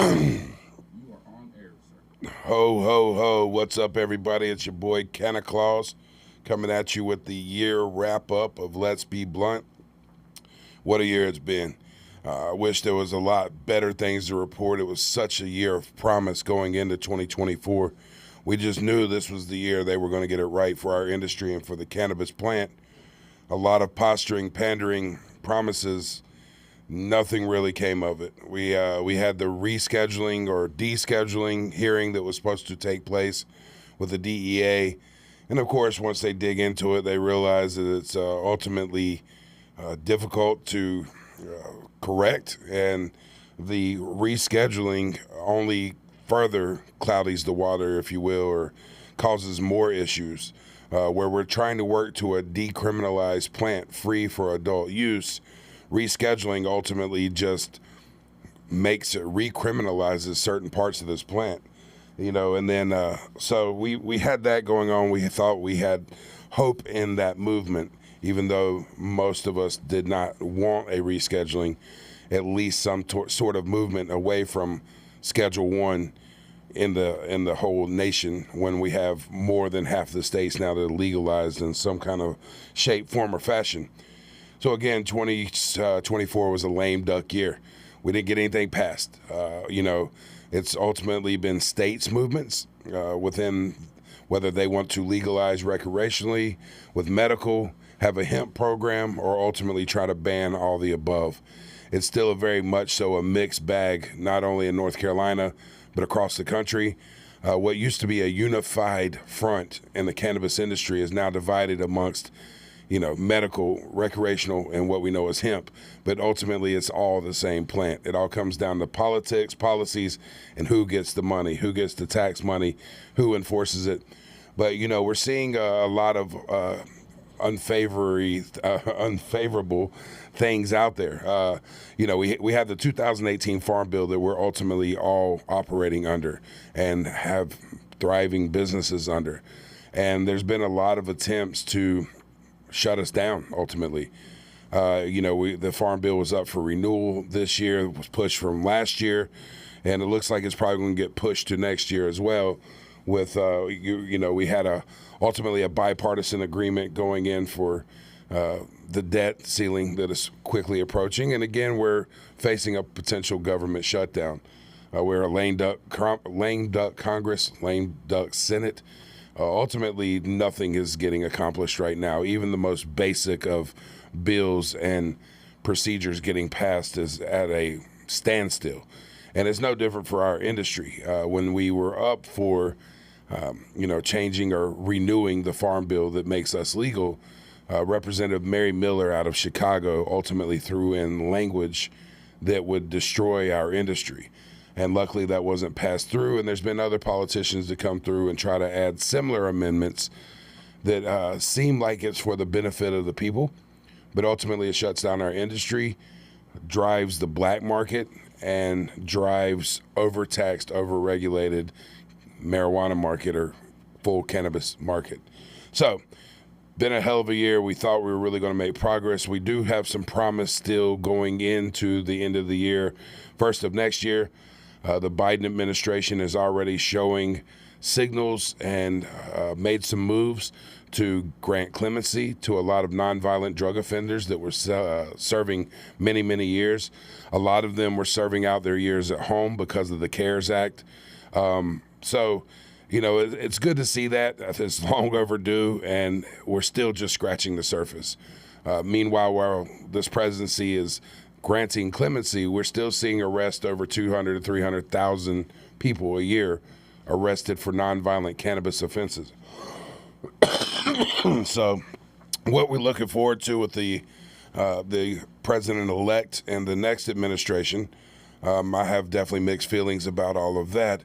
You are on air, sir. Ho, ho, ho. What's up, everybody? It's your boy, Canna Claus, coming at you with the year wrap up of Let's Be Blunt. What a year it's been. I wish there was a lot better things to report. It was such a year of promise going into 2024. We just knew this was the year they were going to get it right for our industry and for the cannabis plant. A lot of posturing, pandering, promises. Nothing really came of it. We had the rescheduling or descheduling hearing that was supposed to take place with the DEA, and of course, once they dig into it, they realize that it's ultimately difficult to correct, and the rescheduling only further cloudies the water, if you will, or causes more issues. Where we're trying to work to a decriminalized plant free for adult use, rescheduling ultimately just makes it recriminalizes certain parts of this plant, and then so we had that going on. We thought we had hope in that movement, even though most of us did not want a rescheduling, at least some sort of movement away from Schedule 1 in the whole nation, when we have more than half the states now that are legalized in some kind of shape, form, or fashion. So again, 2024 was a lame duck year. We didn't get anything passed. It's ultimately been states' movements within whether they want to legalize recreationally with medical, have a hemp program, or ultimately try to ban all the above. It's still a very much so a mixed bag, not only in North Carolina, but across the country. What used to be a unified front in the cannabis industry is now divided amongst medical, recreational, and what we know as hemp. But ultimately, it's all the same plant. It all comes down to politics, policies, and who gets the money, who gets the tax money, who enforces it. But, we're seeing a lot of unfavorable things out there. We have the 2018 Farm Bill that we're ultimately all operating under and have thriving businesses under. And there's been a lot of attempts to shut us down ultimately. The Farm Bill was up for renewal this year. It was pushed from last year, and it looks like it's probably going to get pushed to next year as well. With we had ultimately a bipartisan agreement going in for the debt ceiling that is quickly approaching, and again we're facing a potential government shutdown. We're a lame duck Congress, lame duck Senate. Ultimately, nothing is getting accomplished right now. Even the most basic of bills and procedures getting passed is at a standstill. And it's no different for our industry. When we were up for, changing or renewing the farm bill that makes us legal, Representative Mary Miller out of Chicago ultimately threw in language that would destroy our industry. And luckily that wasn't passed through, and there's been other politicians that come through and try to add similar amendments that seem like it's for the benefit of the people, but ultimately it shuts down our industry, drives the black market, and drives overtaxed, overregulated marijuana market or full cannabis market. So, been a hell of a year. We thought we were really going to make progress. We do have some promise still going into the end of the year, first of next year. The Biden administration is already showing signals and made some moves to grant clemency to a lot of nonviolent drug offenders that were serving many, many years. A lot of them were serving out their years at home because of the CARES Act. It's good to see that. It's long overdue, and we're still just scratching the surface. Meanwhile, while this presidency is granting clemency, we're still seeing arrest over 200 to 300,000 people a year arrested for nonviolent cannabis offenses. So what we're looking forward to with the president-elect and the next administration, I have definitely mixed feelings about all of that.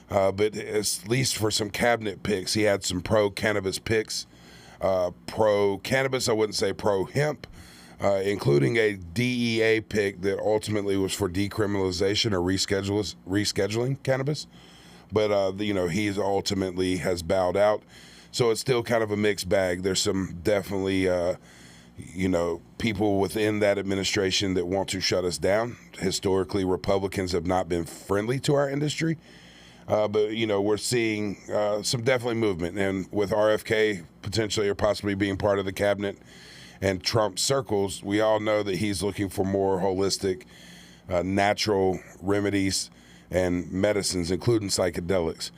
But at least for some cabinet picks, he had some pro-cannabis picks. Pro-cannabis, I wouldn't say pro-hemp. Including a DEA pick that ultimately was for decriminalization or rescheduling cannabis. But, he's ultimately has bowed out. So it's still kind of a mixed bag. There's some definitely people within that administration that want to shut us down. Historically, Republicans have not been friendly to our industry. But we're seeing some definitely movement, and with RFK potentially or possibly being part of the cabinet and Trump circles, we all know that he's looking for more holistic, natural remedies and medicines, including psychedelics.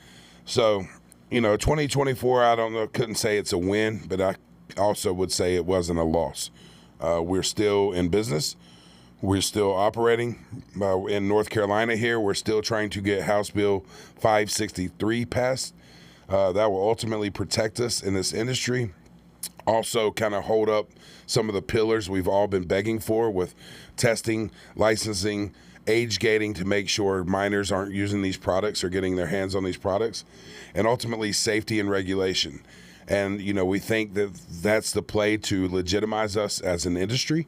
So, 2024, I don't know, couldn't say it's a win, but I also would say it wasn't a loss. We're still in business. We're still operating in North Carolina here. We're still trying to get House Bill 563 passed. That will ultimately protect us in this industry. Also kind of hold up some of the pillars we've all been begging for with testing, licensing, age gating to make sure minors aren't using these products or getting their hands on these products, and ultimately safety and regulation. And, we think that that's the play to legitimize us as an industry.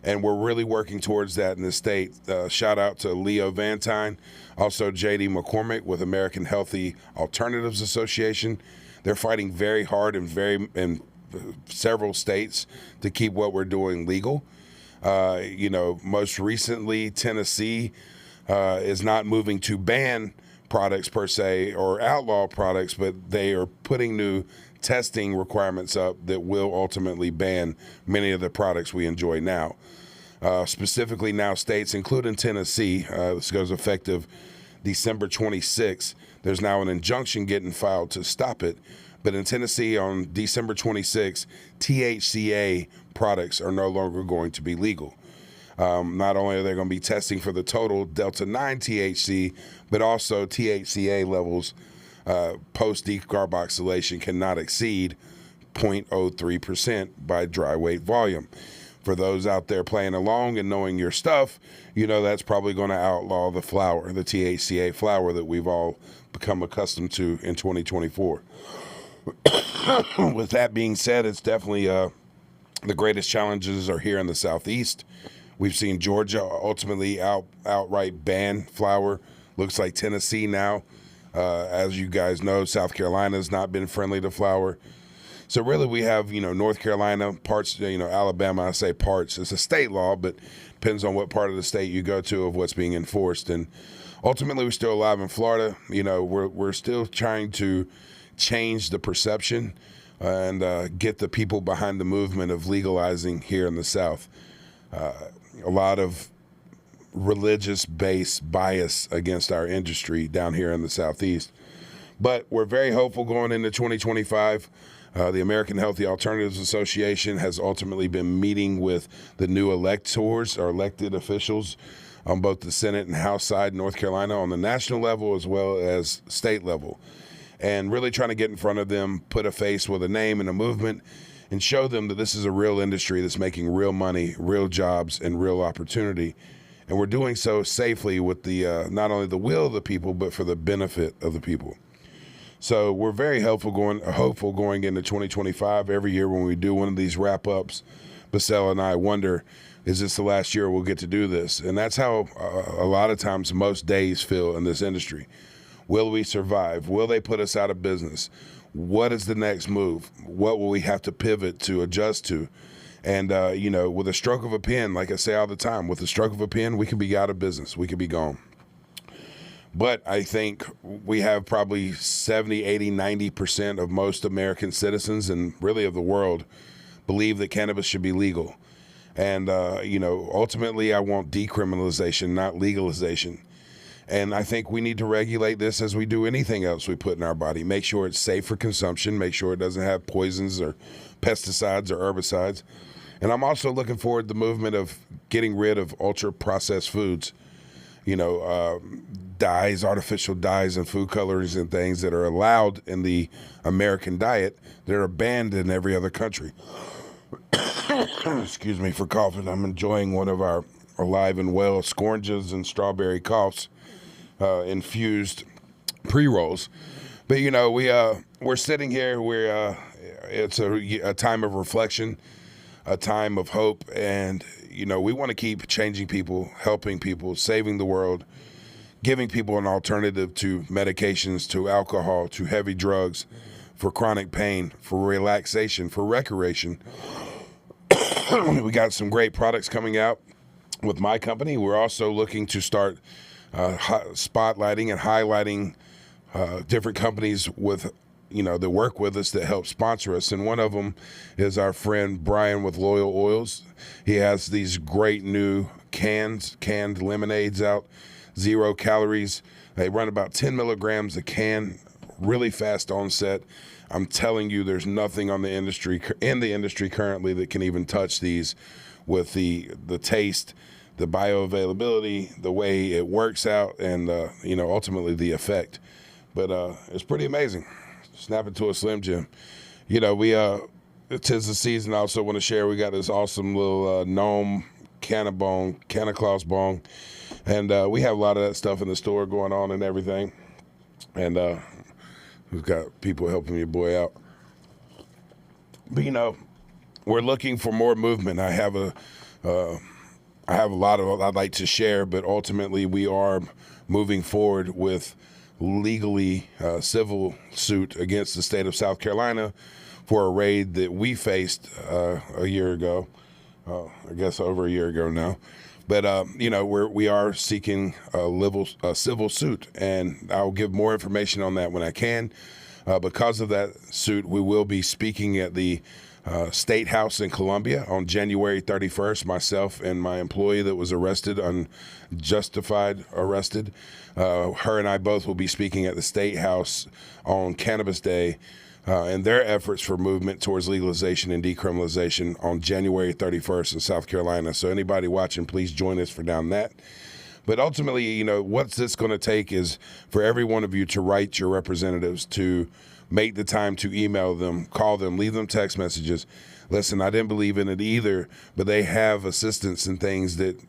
And we're really working towards that in the state. Shout out to Leo Vantine, also J.D. McCormick with American Healthy Alternatives Association. They're fighting very hard in several states to keep what we're doing legal. Most recently, Tennessee is not moving to ban products per se or outlaw products, but they are putting new testing requirements up that will ultimately ban many of the products we enjoy now. Specifically now states, including Tennessee, this goes effective December 26th. There's now an injunction getting filed to stop it. But in Tennessee on December 26th, THCA products are no longer going to be legal. Not only are they going to be testing for the total Delta-9 THC, but also THCA levels post-decarboxylation cannot exceed 0.03% by dry weight volume. For those out there playing along and knowing your stuff, that's probably going to outlaw the flower, the THCA flower that we've all become accustomed to in 2024. With that being said, it's definitely the greatest challenges are here in the Southeast. We've seen Georgia ultimately outright ban flower. Looks like Tennessee now. As you guys know, South Carolina has not been friendly to flower. So really we have, North Carolina, parts, Alabama, I say parts. It's a state law, but depends on what part of the state you go to of what's being enforced. And ultimately we're still alive in Florida. We're still trying to change the perception and get the people behind the movement of legalizing here in the South. A lot of religious-based bias against our industry down here in the Southeast. But we're very hopeful going into 2025. The American Healthy Alternatives Association has ultimately been meeting with the new electors or elected officials on both the Senate and House side in North Carolina on the national level as well as state level, and really trying to get in front of them, put a face with a name and a movement, and show them that this is a real industry that's making real money, real jobs, and real opportunity. And we're doing so safely with the not only the will of the people, but for the benefit of the people. So we're very hopeful going into 2025. Every year when we do one of these wrap-ups, Basel and I wonder, is this the last year we'll get to do this? And that's how a lot of times most days feel in this industry. Will we survive? Will they put us out of business? What is the next move? What will we have to pivot to, adjust to? And, with a stroke of a pen, like I say all the time, with a stroke of a pen, we could be out of business. We could be gone. But I think we have probably 70, 80, 90% of most American citizens and really of the world believe that cannabis should be legal. And, ultimately I want decriminalization, not legalization. And I think we need to regulate this as we do anything else we put in our body. Make sure it's safe for consumption. Make sure it doesn't have poisons or pesticides or herbicides. And I'm also looking forward to the movement of getting rid of ultra-processed foods. Dyes, artificial dyes and food colorings and things that are allowed in the American diet that are banned in every other country. Excuse me for coughing. I'm enjoying one of our Alive and Well scourges and strawberry coughs infused pre-rolls. But we're sitting here. It's a time of reflection, a time of hope, and we want to keep changing people, helping people, saving the world, giving people an alternative to medications, to alcohol, to heavy drugs, for chronic pain, for relaxation, for recreation. We got some great products coming out with my company. We're also looking to start spotlighting and highlighting different companies with that work with us that help sponsor us. And one of them is our friend Brian with Loyal Oils. He has these great new canned lemonades out, 0 calories. They run about 10 milligrams a can, really fast onset. I'm telling you, there's nothing in the industry currently that can even touch these with the taste, the bioavailability, the way it works out, and ultimately the effect. But it's pretty amazing. Snap it to a Slim Jim. Tis the season. I also want to share, we got this awesome little gnome Canna Claus bong, and we have a lot of that stuff in the store going on and everything. And we've got people helping your boy out. But we're looking for more movement. I have a lot of I'd like to share, but ultimately we are moving forward with legally civil suit against the state of South Carolina for a raid that we faced a year ago, I guess over a year ago now. But we are seeking a civil suit, and I'll give more information on that when I can. Because of that suit, we will be speaking at the State House in Columbia on January 31st. Myself and my employee that was arrested, unjustified arrested, her and I both will be speaking at the State House on Cannabis Day and their efforts for movement towards legalization and decriminalization on January 31st in South Carolina. So anybody watching, please join us for down that. But ultimately, what's this going to take is for every one of you to write your representatives, to make the time to email them, call them, leave them text messages. Listen, I didn't believe in it either, but they have assistants and things that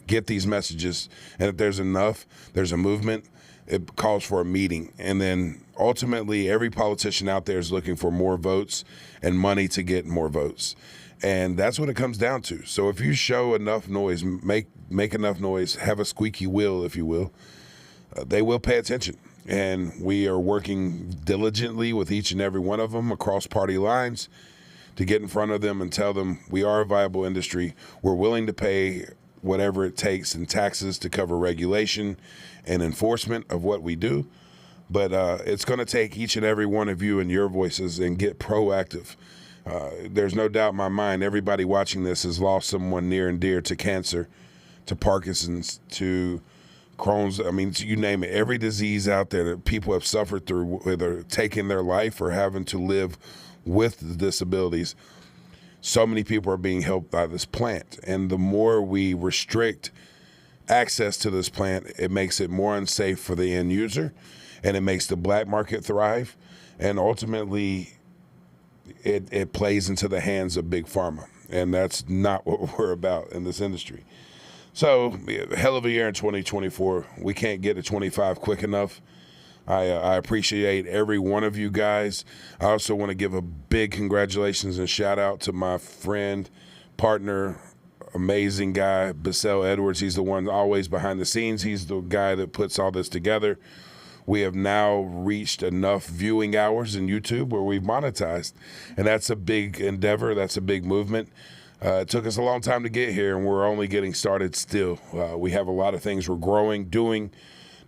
get these messages. And if there's enough, there's a movement, it calls for a meeting. And then ultimately, every politician out there is looking for more votes and money to get more votes. And that's what it comes down to. So if you show enough noise, make enough noise, have a squeaky wheel, if you will, they will pay attention. And we are working diligently with each and every one of them across party lines to get in front of them and tell them we are a viable industry. We're willing to pay whatever it takes in taxes to cover regulation and enforcement of what we do. But it's going to take each and every one of you and your voices and get proactive. There's no doubt in my mind, everybody watching this has lost someone near and dear to cancer, to Parkinson's, to Crohn's. I mean, you name it. Every disease out there that people have suffered through, whether taking their life or having to live with the disabilities, so many people are being helped by this plant. And the more we restrict access to this plant, it makes it more unsafe for the end user, and it makes the black market thrive. And ultimately, it plays into the hands of big pharma. And that's not what we're about in this industry. So, hell of a year in 2024. We can't get to 25 quick enough. I appreciate every one of you guys. I also want to give a big congratulations and shout out to my friend, partner, amazing guy, Bissell Edwards. He's the one always behind the scenes. He's the guy that puts all this together. We have now reached enough viewing hours in YouTube where we've monetized. And that's a big endeavor. That's a big movement. It took us a long time to get here, and we're only getting started still. We have a lot of things we're growing, doing,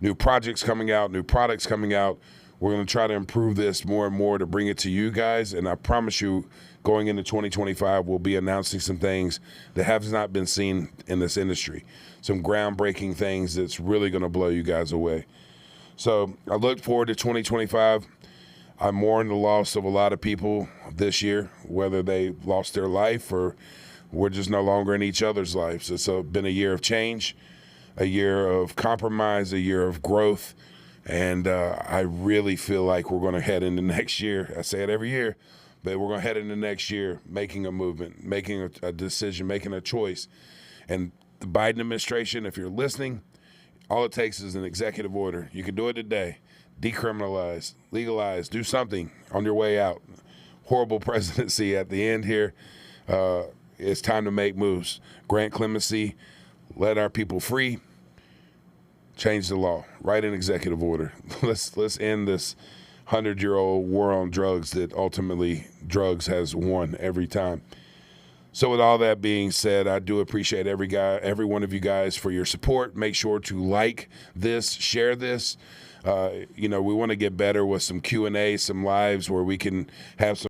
new projects coming out, new products coming out. We're going to try to improve this more and more to bring it to you guys. And I promise you, going into 2025, we'll be announcing some things that have not been seen in this industry. Some groundbreaking things that's really going to blow you guys away. So I look forward to 2025. I mourn the loss of a lot of people this year, whether they lost their life or we're just no longer in each other's lives. It's been a year of change, a year of compromise, a year of growth. And I really feel like we're going to head into next year. I say it every year, but we're going to head into next year making a movement, making a decision, making a choice. And the Biden administration, if you're listening, all it takes is an executive order. You can do it today. Decriminalize, legalize, do something on your way out. Horrible presidency at the end here. It's time to make moves. Grant clemency, let our people free, change the law, write an executive order. Let's end this 100-year-old war on drugs that ultimately drugs has won every time. So with all that being said, I do appreciate every one of you guys for your support. Make sure to like this, share this. We want to get better with some Q&A, some lives where we can have some